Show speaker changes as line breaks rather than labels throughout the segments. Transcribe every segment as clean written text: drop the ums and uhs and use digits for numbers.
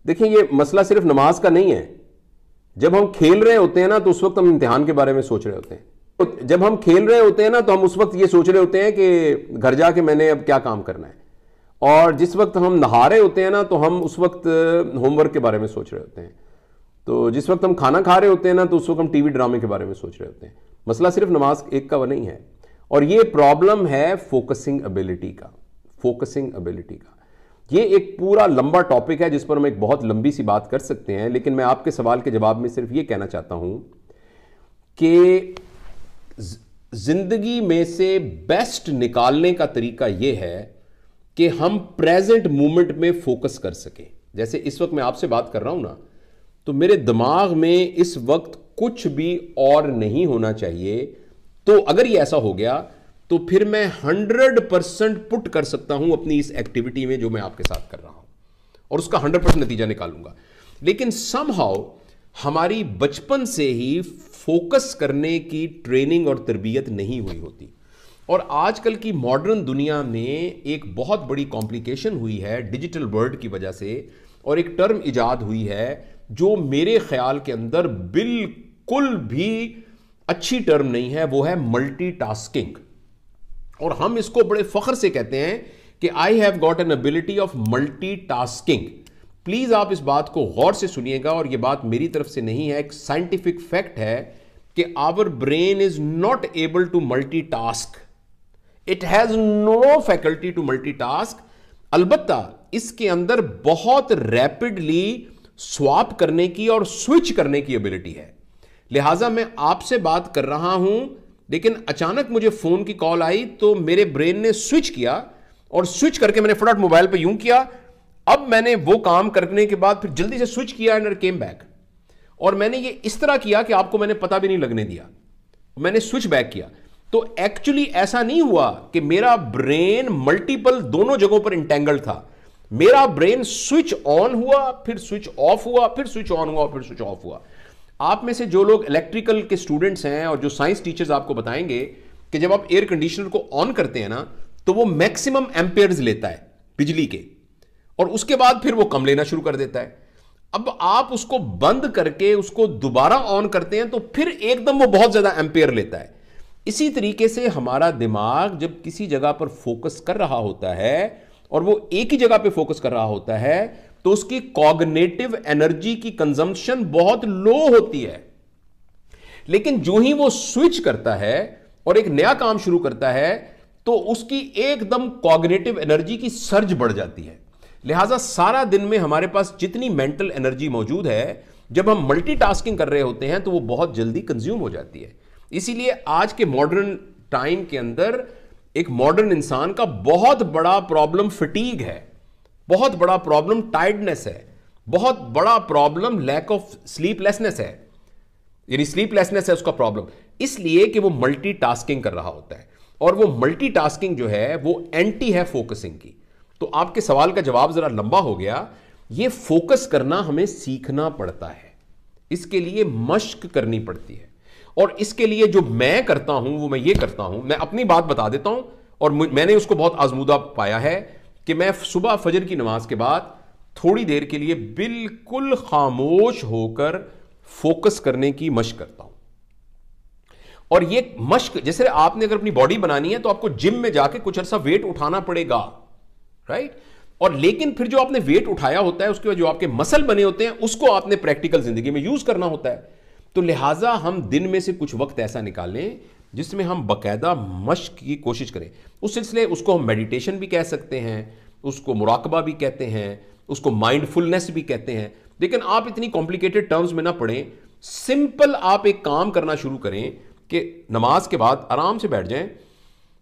देखिए, ये मसला सिर्फ नमाज का नहीं है। जब हम खेल रहे होते हैं ना, तो उस वक्त हम इम्तिहान के बारे में सोच रहे होते हैं। तो जब हम खेल रहे होते हैं ना, तो हम उस वक्त ये सोच रहे होते हैं कि घर जाके मैंने अब क्या काम करना है। और जिस वक्त हम नहा रहे होते हैं ना, तो हम उस वक्त होमवर्क के बारे में सोच रहे होते हैं। तो जिस वक्त हम खाना खा रहे होते हैं ना, तो उस वक्त हम टीवी ड्रामे के बारे में सोच रहे होते हैं। मसला सिर्फ नमाज एक का वो नहीं है। और ये प्रॉब्लम है फोकसिंग एबिलिटी का। फोकसिंग एबिलिटी का ये एक पूरा लंबा टॉपिक है जिस पर हम एक बहुत लंबी सी बात कर सकते हैं, लेकिन मैं आपके सवाल के जवाब में सिर्फ ये कहना चाहता हूं कि जिंदगी में से बेस्ट निकालने का तरीका यह है कि हम प्रेजेंट मोमेंट में फोकस कर सकें। जैसे इस वक्त मैं आपसे बात कर रहा हूं ना, तो मेरे दिमाग में इस वक्त कुछ भी और नहीं होना चाहिए। तो अगर ये ऐसा हो गया तो फिर मैं 100% पुट कर सकता हूं अपनी इस एक्टिविटी में जो मैं आपके साथ कर रहा हूं, और उसका 100% नतीजा निकालूंगा। लेकिन समहाउ हमारी बचपन से ही फोकस करने की ट्रेनिंग और तरबियत नहीं हुई होती। और आजकल की मॉडर्न दुनिया में एक बहुत बड़ी कॉम्प्लिकेशन हुई है डिजिटल वर्ल्ड की वजह से, और एक टर्म इजाद हुई है जो मेरे ख्याल के अंदर बिल्कुल भी अच्छी टर्म नहीं है। वो है मल्टीटास्किंग। और हम इसको बड़े फख्र से कहते हैं कि I have got an ability of multitasking. Please आप इस बात को गौर से सुनिएगा, और यह बात मेरी तरफ से नहीं है, एक साइंटिफिक फैक्ट है कि our brain is not able to multitask. It has no faculty to multitask. अलबत्ता इसके अंदर बहुत रैपिडली स्वैप करने की और स्विच करने की एबिलिटी है। लिहाजा मैं आपसे बात कर रहा हूं, लेकिन अचानक मुझे फोन की कॉल आई तो मेरे ब्रेन ने स्विच किया, और स्विच करके मैंने फटाफट मोबाइल पे यूं किया। अब मैंने वो काम करने के बाद फिर जल्दी से स्विच किया एंड केम बैक, और मैंने ये इस तरह किया कि आपको मैंने पता भी नहीं लगने दिया। मैंने स्विच बैक किया। तो एक्चुअली ऐसा नहीं हुआ कि मेरा ब्रेन मल्टीपल दोनों जगहों पर इंटेंगल्ड था। मेरा ब्रेन स्विच ऑन हुआ, फिर स्विच ऑफ हुआ, फिर स्विच ऑन हुआ, फिर स्विच ऑफ हुआ। आप में से जो लोग इलेक्ट्रिकल के स्टूडेंट्स हैं और जो साइंस टीचर्स आपको बताएंगे कि जब आप एयर कंडीशनर को ऑन करते हैं ना, तो वो मैक्सिमम एम्पेयर्स लेता है बिजली के, और उसके बाद फिर वो कम लेना शुरू कर देता है। अब आप उसको बंद करके उसको दोबारा ऑन करते हैं तो फिर एकदम वो बहुत ज्यादा एम्पेयर लेता है। इसी तरीके से हमारा दिमाग जब किसी जगह पर फोकस कर रहा होता है और वो एक ही जगह पे फोकस कर रहा होता है, तो उसकी कॉग्निटिव एनर्जी की कंजम्पशन बहुत लो होती है। लेकिन जो ही वो स्विच करता है और एक नया काम शुरू करता है, तो उसकी एकदम कॉग्निटिव एनर्जी की सर्ज बढ़ जाती है। लिहाजा सारा दिन में हमारे पास जितनी मेंटल एनर्जी मौजूद है, जब हम मल्टीटास्किंग कर रहे होते हैं तो वो बहुत जल्दी कंज्यूम हो जाती है। इसीलिए आज के मॉडर्न टाइम के अंदर एक मॉडर्न इंसान का बहुत बड़ा प्रॉब्लम फटीग है, बहुत बड़ा प्रॉब्लम टायर्डनेस है, बहुत बड़ा प्रॉब्लम लैक ऑफ स्लीपलेसनेस है। यानी स्लीपलेसनेस है उसका प्रॉब्लम, इसलिए कि वो मल्टीटास्किंग कर रहा होता है, और वो मल्टीटास्किंग जो है वो एंटी है फोकसिंग की। तो आपके सवाल का जवाब जरा लंबा हो गया। ये फोकस करना हमें सीखना पड़ता है, इसके लिए मश्क करनी पड़ती है। और इसके लिए जो मैं करता हूं वो मैं ये करता हूं, मैं अपनी बात बता देता हूं, और मैंने उसको बहुत आजमूदा पाया है कि मैं सुबह फजर की नमाज के बाद थोड़ी देर के लिए बिल्कुल खामोश होकर फोकस करने की मश्क करता हूं। और ये मश्क, जैसे आपने अगर अपनी बॉडी बनानी है तो आपको जिम में जाके कुछ अर्सा वेट उठाना पड़ेगा, राइट? और लेकिन फिर जो आपने वेट उठाया होता है उसके बाद जो आपके मसल बने होते हैं उसको आपने प्रैक्टिकल जिंदगी में यूज करना होता है। तो लिहाजा हम दिन में से कुछ वक्त ऐसा निकालें जिसमें हम बाकायदा मश्क की कोशिश करें। उस सिलसिले उसको हम मेडिटेशन भी कह सकते हैं, उसको मुराकबा भी कहते हैं, उसको माइंडफुलनेस भी कहते हैं। लेकिन आप इतनी कॉम्प्लिकेटेड टर्म्स में ना पढ़ें। सिंपल आप एक काम करना शुरू करें कि नमाज के बाद आराम से बैठ जाएं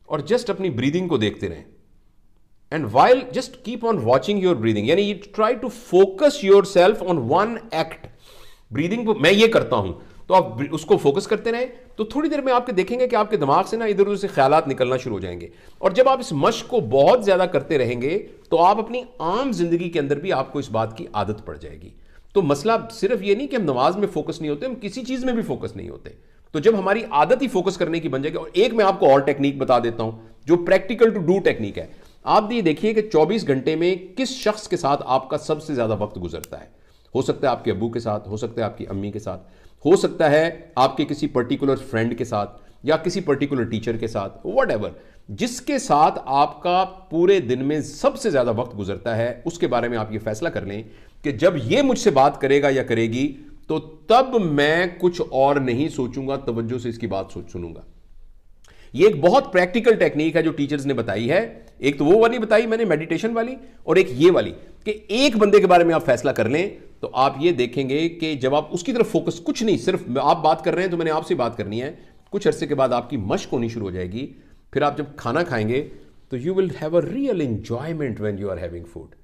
और जस्ट अपनी ब्रीदिंग को देखते रहें। And while just keep on watching your breathing, यानी you try to focus yourself on one act. Breathing मैं ये करता हूं, तो आप उसको फोकस करते रहें, तो थोड़ी देर में आपके देखेंगे कि आपके दिमाग से ना इधर उधर से ख्यालात निकलना शुरू हो जाएंगे। और जब आप इस मश्क को बहुत ज्यादा करते रहेंगे तो आप अपनी आम जिंदगी के अंदर भी आपको इस बात की आदत पड़ जाएगी। तो मसला सिर्फ ये नहीं कि हम नमाज में फोकस नहीं होते, हम किसी चीज में भी फोकस नहीं होते। तो जब हमारी आदत ही फोकस करने की बन जाएगी, और एक मैं आपको और टेक्निक बता देता हूं जो प्रैक्टिकल टू डू टेक्निक है। आप ये देखिए कि 24 घंटे में किस शख्स के साथ आपका सबसे ज्यादा वक्त गुजरता है। हो सकता है आपके अब्बू के साथ, हो सकता है आपकी अम्मी के साथ, हो सकता है आपके किसी पर्टिकुलर फ्रेंड के साथ या किसी पर्टिकुलर टीचर के साथ, व्हाटएवर, जिसके साथ आपका पूरे दिन में सबसे ज्यादा वक्त गुजरता है, उसके बारे में आप ये फैसला कर लें कि जब ये मुझसे बात करेगा या करेगी तो तब मैं कुछ और नहीं सोचूंगा, तवज्जो से इसकी बात सुनूंगा। ये एक बहुत प्रैक्टिकल टेक्निक है जो टीचर्स ने बताई है। एक तो वो वाली बताई मैंने मेडिटेशन वाली, और एक ये वाली कि एक बंदे के बारे में आप फैसला कर लें तो आप ये देखेंगे कि जब आप उसकी तरफ फोकस, कुछ नहीं, सिर्फ आप बात कर रहे हैं तो मैंने आपसे बात करनी है, कुछ अरसे के बाद आपकी मश्क होनी शुरू हो जाएगी। फिर आप जब खाना खाएंगे तो you will have a real enjoyment when you are having food.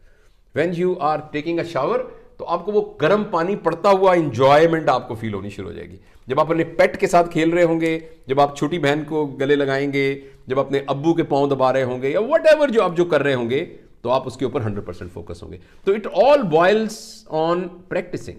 When you are taking a shower तो आपको वो गर्म पानी पड़ता हुआ एंजॉयमेंट आपको फील होनी शुरू हो जाएगी। जब आप अपने पेट के साथ खेल रहे होंगे, जब आप छोटी बहन को गले लगाएंगे, जब अपने अब्बू के पांव दबा रहे होंगे, या व्हाटएवर जो आप जो कर रहे होंगे, तो आप उसके ऊपर 100% फोकस होंगे। तो it all boils on practising.